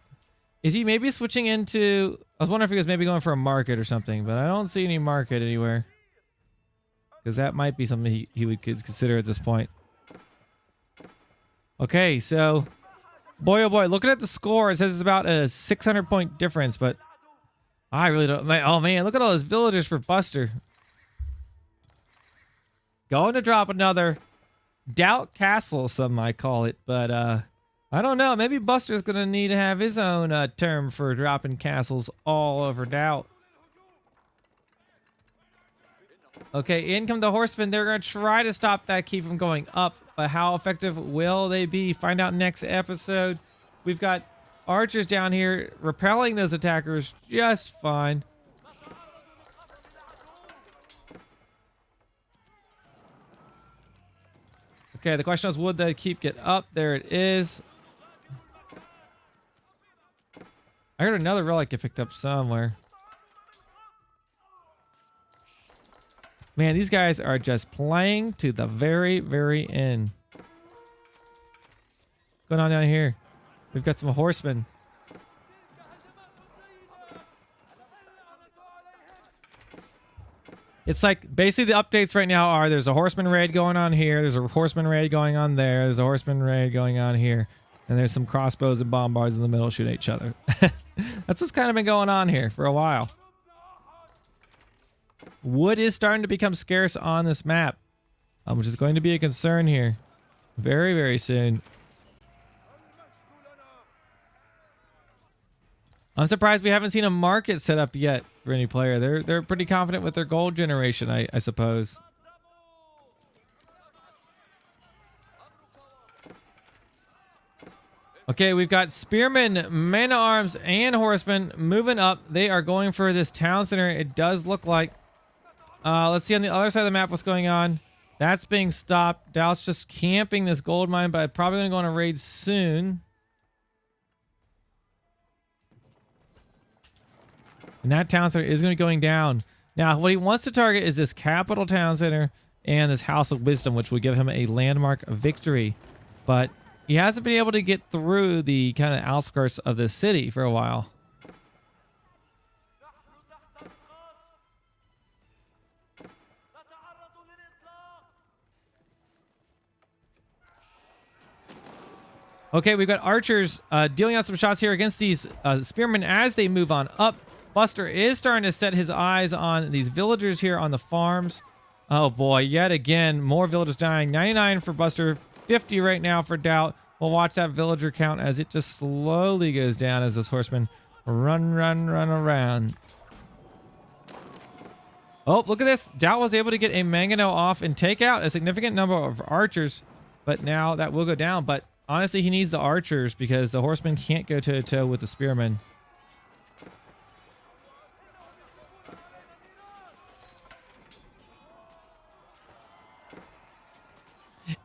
Is he maybe switching into... I was wondering if he was maybe going for a market or something, but I don't see any market anywhere. Because that might be something he would consider at this point. Okay, so... Boy, oh boy, looking at the score, it says it's about a 600-point difference, but... I really don't... Oh man, look at all those villagers for Buster. Going to drop another DauT Castle, some might call it, but I don't know. Maybe Buster's going to need to have his own term for dropping castles all over DauT. Okay, in come the horsemen. They're going to try to stop that key from going up, but how effective will they be? Find out next episode. We've got archers down here repelling those attackers just fine. Okay, the question is, would the keep get up? There it is. I heard another relic get picked up somewhere. Man, these guys are just playing to the very, very end. What's going on down here? We've got some horsemen. It's like basically the updates right now are there's a horseman raid going on here, there's a horseman raid going on there, there's a horseman raid going on here, and there's some crossbows and bombards in the middle shooting each other. That's what's kind of been going on here for a while. Wood is starting to become scarce on this map, which is going to be a concern here very, very soon. I'm surprised we haven't seen a market set up yet for any player. They're pretty confident with their gold generation, I suppose. Okay, we've got spearmen, men-at-arms, and horsemen moving up. They are going for this town center. It does look like. Let's see on the other side of the map what's going on. That's being stopped. DauT's just camping this gold mine, but probably going to go on a raid soon. And that town center is going to be going down. Now, what he wants to target is this capital town center and this House of Wisdom, which will give him a landmark victory. But he hasn't been able to get through the kind of outskirts of the city for a while. Okay, we've got archers dealing out some shots here against these spearmen as they move on up. Buster is starting to set his eyes on these villagers here on the farms. Oh boy, yet again, more villagers dying. 99 for Buster, 50 right now for DauT. We'll watch that villager count as it just slowly goes down as this horseman run around. Oh, look at this. DauT was able to get a mangonel off and take out a significant number of archers, but now that will go down. But honestly, he needs the archers because the horsemen can't go toe-to-toe with the spearmen.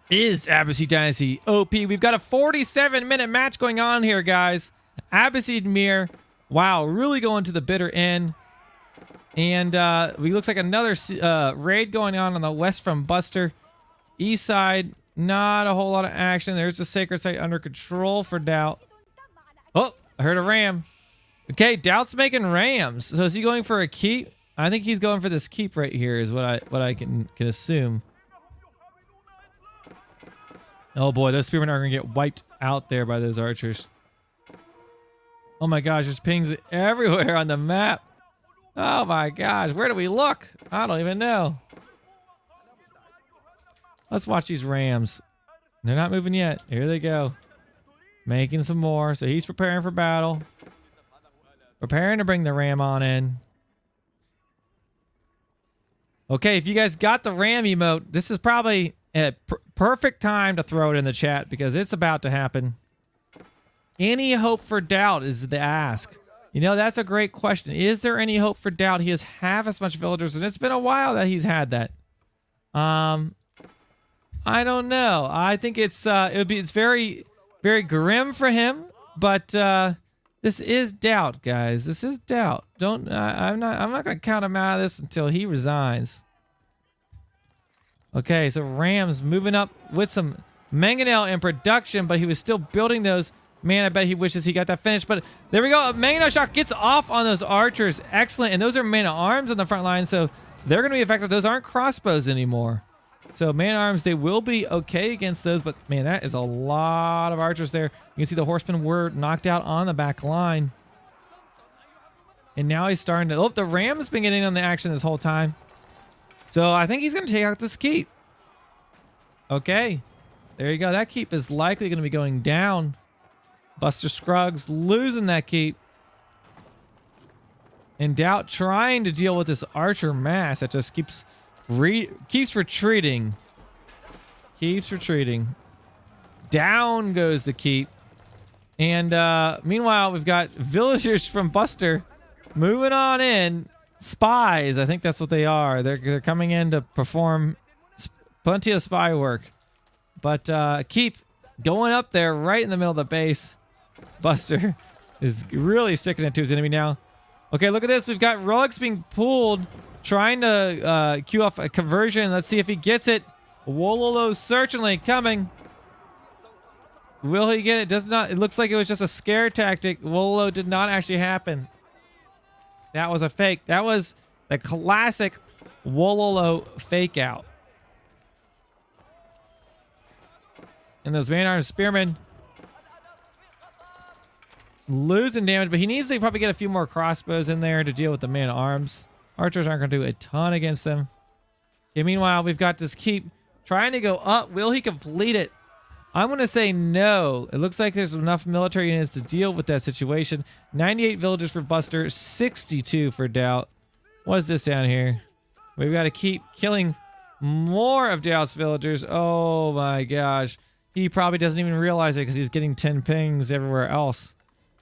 Is Abbasid Dynasty OP? We've got a 47-minute match going on here, guys. Abbasid Mir, wow, really going to the bitter end. And we looks like another raid going on the west from Buster. East side, not a whole lot of action. There's the sacred site under control for DauT. Oh, I heard a ram. Okay, DauT's making rams. So is he going for a keep? I think he's going for this keep right here is what I can assume. Oh boy, those spearmen are going to get wiped out there by those archers. Oh my gosh, there's pings everywhere on the map. Oh my gosh, where do we look? I don't even know. Let's watch these rams. They're not moving yet. Here they go. Making some more. So he's preparing for battle. Preparing to bring the ram on in. Okay, if you guys got the ram emote, this is probably a perfect time to throw it in the chat because it's about to happen. Any hope for DauT is the ask. You know, that's a great question. Is there any hope for DauT? He has half as much villagers, and it's been a while that he's had that. I don't know. I think it's very, very grim for him, but this is DauT, guys. This is DauT. I'm not gonna count him out of this until he resigns. Okay, so Rams moving up with some mangonel in production, but he was still building those. Man, I bet he wishes he got that finished. But there we go. A mangonel shot gets off on those archers. Excellent. And those are man-at-arms on the front line, so they're going to be effective. Those aren't crossbows anymore. So man-at-arms, they will be okay against those. But, man, that is a lot of archers there. You can see the horsemen were knocked out on the back line. And now he's starting to... Oh, the Ram's been getting on the action this whole time. So I think he's going to take out this keep. Okay. There you go. That keep is likely going to be going down. BusterScrugg's losing that keep. And DauT trying to deal with this archer mass that just keeps retreating. Keeps retreating. Down goes the keep. And meanwhile, we've got villagers from Buster moving on in. Spies, I think that's what they are. They're coming in to perform plenty of spy work. But keep going up there right in the middle of the base. Buster is really sticking it to his enemy now. Okay, look at this. We've got rugs being pulled trying to queue off a conversion. Let's see if he gets it. Wololo certainly coming. Will he get it? Does not. It looks like it was just a scare tactic. Wololo did not actually happen. That was a fake. That was the classic Wololo fake out. And those man-armed spearmen losing damage, but he needs to probably get a few more crossbows in there to deal with the man-arms. Archers aren't going to do a ton against them. Okay, meanwhile, we've got this keep trying to go up. Will he complete it? I'm going to say no. It looks like there's enough military units to deal with that situation. 98 villagers for Buster, 62 for DauT. What is this down here? We've got to keep killing more of DauT's villagers. Oh my gosh. He probably doesn't even realize it because he's getting 10 pings everywhere else.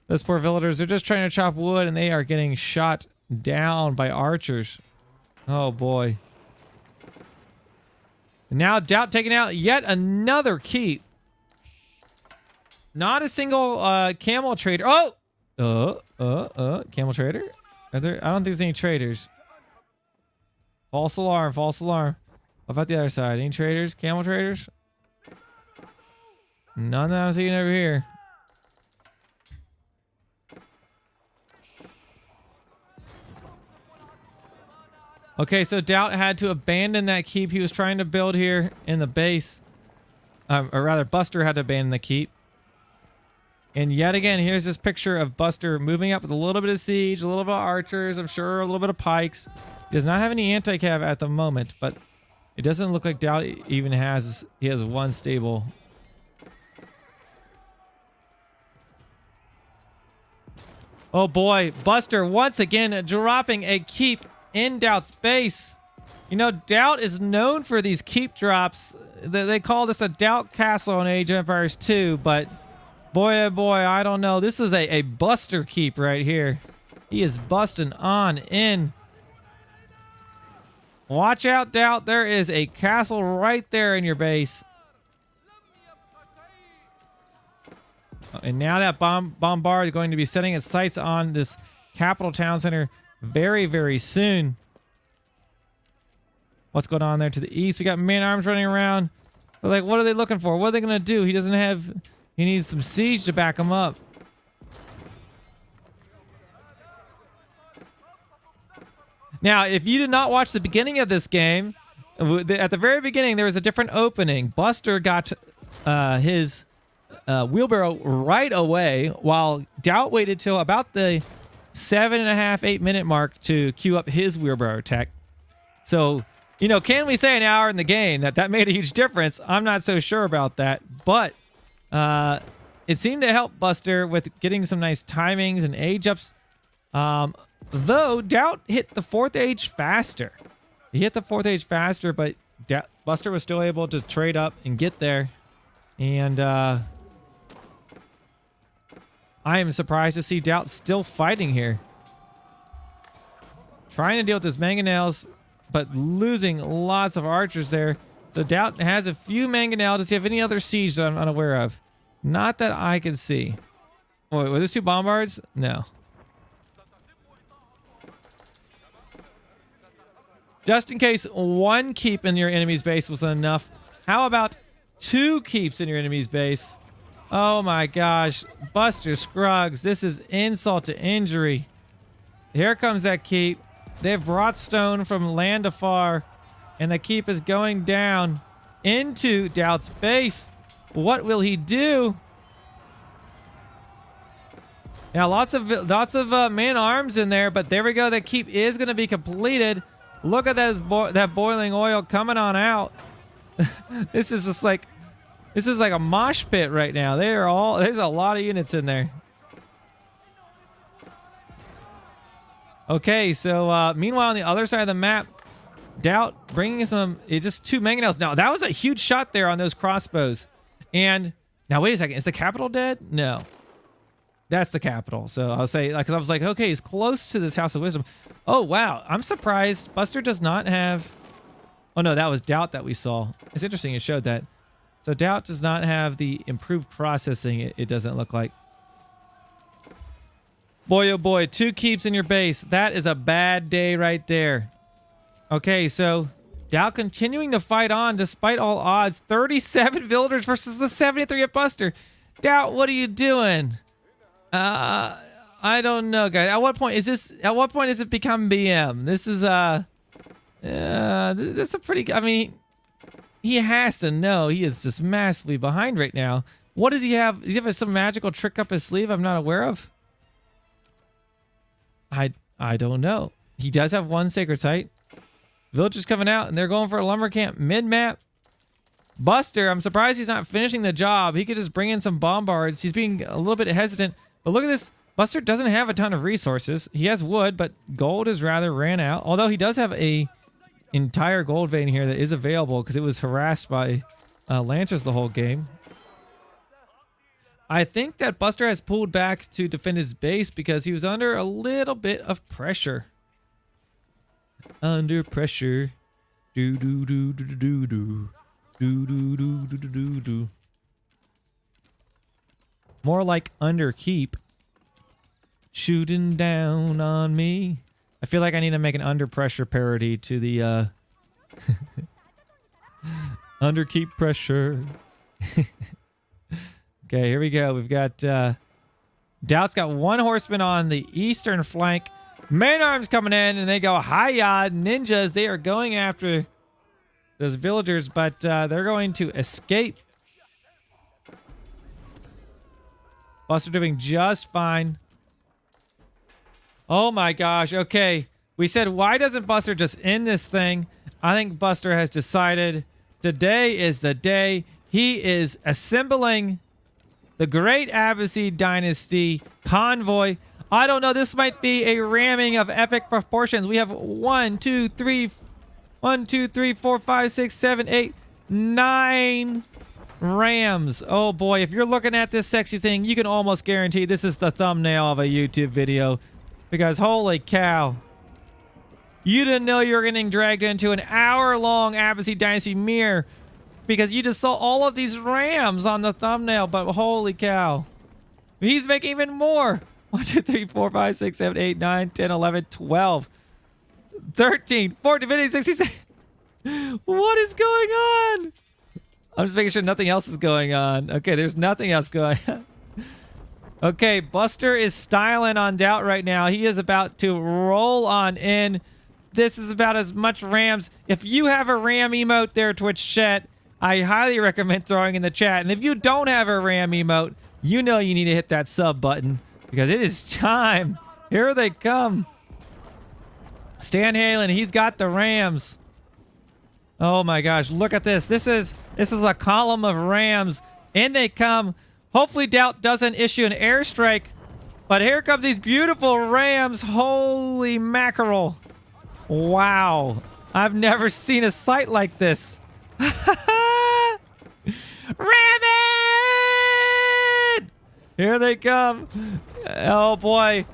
Those poor villagers, they're just trying to chop wood and they are getting shot down by archers. Oh boy. And now DauT taking out yet another keep. Not a single camel trader. Oh! Camel trader? Are there? I don't think there's any traders. False alarm, false alarm. What about the other side? Any traders? Camel traders? None that I'm seeing over here. Okay, so DauT had to abandon that keep he was trying to build here in the base. Or rather, Buster had to abandon the keep. And yet again, here's this picture of Buster moving up with a little bit of siege, a little bit of archers, I'm sure, a little bit of pikes. He does not have any anti-cav at the moment, but it doesn't look like DauT even has, he has one stable. Oh boy, Buster once again dropping a keep in DauT's base. You know, DauT is known for these keep drops. They call this a DauT castle in Age of Empires 2, but boy, oh boy, I don't know. This is a Buster keep right here. He is busting on in. Watch out, DauT. There is a castle right there in your base. And now that bombard is going to be setting its sights on this capital town center very, very soon. What's going on there to the east? We got man-arms running around. We're like, what are they looking for? What are they going to do? He doesn't have... He needs some siege to back him up. Now, if you did not watch the beginning of this game, at the very beginning, there was a different opening. Buster got his wheelbarrow right away, while DauT waited till about the 7.5, 8 minute mark to queue up his wheelbarrow tech. So, you know, can we say an hour in the game that made a huge difference? I'm not so sure about that, but it seemed to help Buster with getting some nice timings and age ups. Though DauT hit the 4th age faster. He hit the 4th age faster, but Buster was still able to trade up and get there. And I am surprised to see DauT still fighting here. Trying to deal with his mangonels, but losing lots of archers there. So DauT has a few mangonel. Does he have any other siege that I'm unaware of? Not that I can see. Wait, were those 2 bombards? No. Just in case one keep in your enemy's base wasn't enough, how about 2 keeps in your enemy's base? Oh my gosh. BusterScruggs, this is insult to injury. Here comes that keep. They've brought stone from land afar, and the keep is going down into DauT's base. What will he do? Now, lots of man-arms in there, but there we go. That keep is going to be completed. Look at that boiling oil coming on out. This is just like, this is like a mosh pit right now. There's a lot of units in there. Okay, so meanwhile on the other side of the map, DauT bringing some, just 2 mangonels. Now, that was a huge shot there on those crossbows. And now, wait a second. Is the capital dead? No. That's the capital. So I'll say, because I was like, okay, he's close to this House of Wisdom. Oh, wow. I'm surprised. Buster does not have... Oh, no, that was DauT that we saw. It's interesting it showed that. So DauT does not have the improved processing, it doesn't look like. Boy, oh boy, 2 keeps in your base. That is a bad day right there. Okay, so DauT continuing to fight on despite all odds. 37 villagers versus the 73 at Buster. DauT, what are you doing? I don't know, guys. At what point is this? At what point does it become BM? This is that's a pretty. I mean, he has to know he is just massively behind right now. What does he have? Does he have some magical trick up his sleeve I'm not aware of? I don't know. He does have one sacred site. Villagers coming out, and they're going for a lumber camp mid-map. Buster, I'm surprised he's not finishing the job. He could just bring in some bombards. He's being a little bit hesitant. But look at this. Buster doesn't have a ton of resources. He has wood, but gold is rather ran out. Although he does have a entire gold vein here that is available because it was harassed by Lancers the whole game. I think that Buster has pulled back to defend his base because he was under a little bit of pressure. Under pressure. Do do do do do do do do do do do do. More like under keep. Shooting down on me. I feel like I need to make an under pressure parody to the under keep pressure. Okay, here we go. We've got DauT's got one horseman on the eastern flank. Main arms coming in, and they go hi-ya ninjas. They are going after those villagers, but they're going to escape. Buster doing just fine. Oh my gosh. Okay, we said why doesn't Buster just end this thing? I think Buster has decided today is the day. He is assembling the great Abbasid Dynasty convoy. I don't know. This might be a ramming of epic proportions. We have 1, 2, 3, 4, 5, 6, 7, 8, 9 rams. Oh boy. If you're looking at this sexy thing, you can almost guarantee this is the thumbnail of a YouTube video. Because holy cow. You didn't know you were getting dragged into an hour-long Abbasid Dynasty mirror because you just saw all of these rams on the thumbnail, but holy cow. He's making even more. 1, 2, 3, 4, 5, 6, 7, 8, 9, 10, 11, 12, 13, 14, 15, 16, 17. What is going on? I'm just making sure nothing else is going on. Okay, there's nothing else going on. Okay, Buster is styling on DauT right now. He is about to roll on in. This is about as much rams. If you have a ram emote there, Twitch chat, I highly recommend throwing in the chat. And if you don't have a ram emote, you know you need to hit that sub button because it is time. Here they come. Stan Halen, he's got the rams. Oh my gosh, look at this. This is a column of rams. In they come. Hopefully DauT doesn't issue an airstrike. But here come these beautiful rams. Holy mackerel. Wow. I've never seen a sight like this. Ram it! Here they come. Oh boy.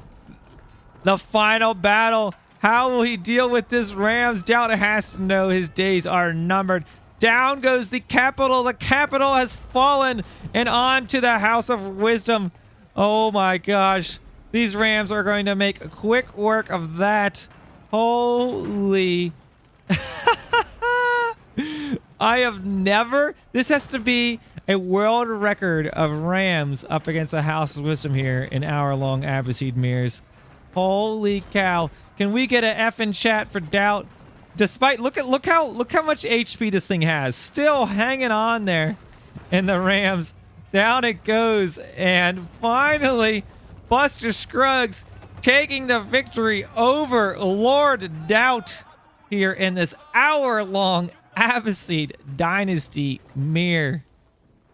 The final battle. How will he deal with this rams? DauT has to know his days are numbered. Down goes the capital. The capital has fallen and on to the House of Wisdom. Oh my gosh. These rams are going to make quick work of that. Holy. I have never. This has to be a world record of rams up against the House of Wisdom here in hour-long Abbasid mirrors. Holy cow. Can we get an F in chat for DauT? Despite look how much HP this thing has. Still hanging on there. And the rams. Down it goes. And finally, BusterScrugg taking the victory over Lord DauT here in this hour-long Abbasid Dynasty mirror.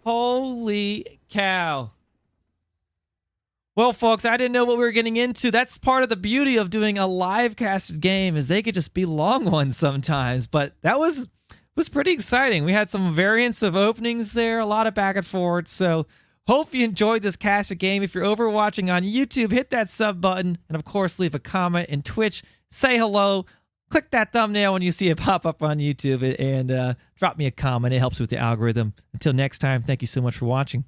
Holy cow. Well, folks, I didn't know what we were getting into. That's part of the beauty of doing a live casted game is they could just be long ones sometimes. But that was pretty exciting. We had some variants of openings there, a lot of back and forth. So hope you enjoyed this casted game. If you're over watching on YouTube, hit that sub button. And, of course, leave a comment in Twitch. Say hello. Click that thumbnail when you see it pop up on YouTube and drop me a comment. It helps with the algorithm. Until next time, thank you so much for watching.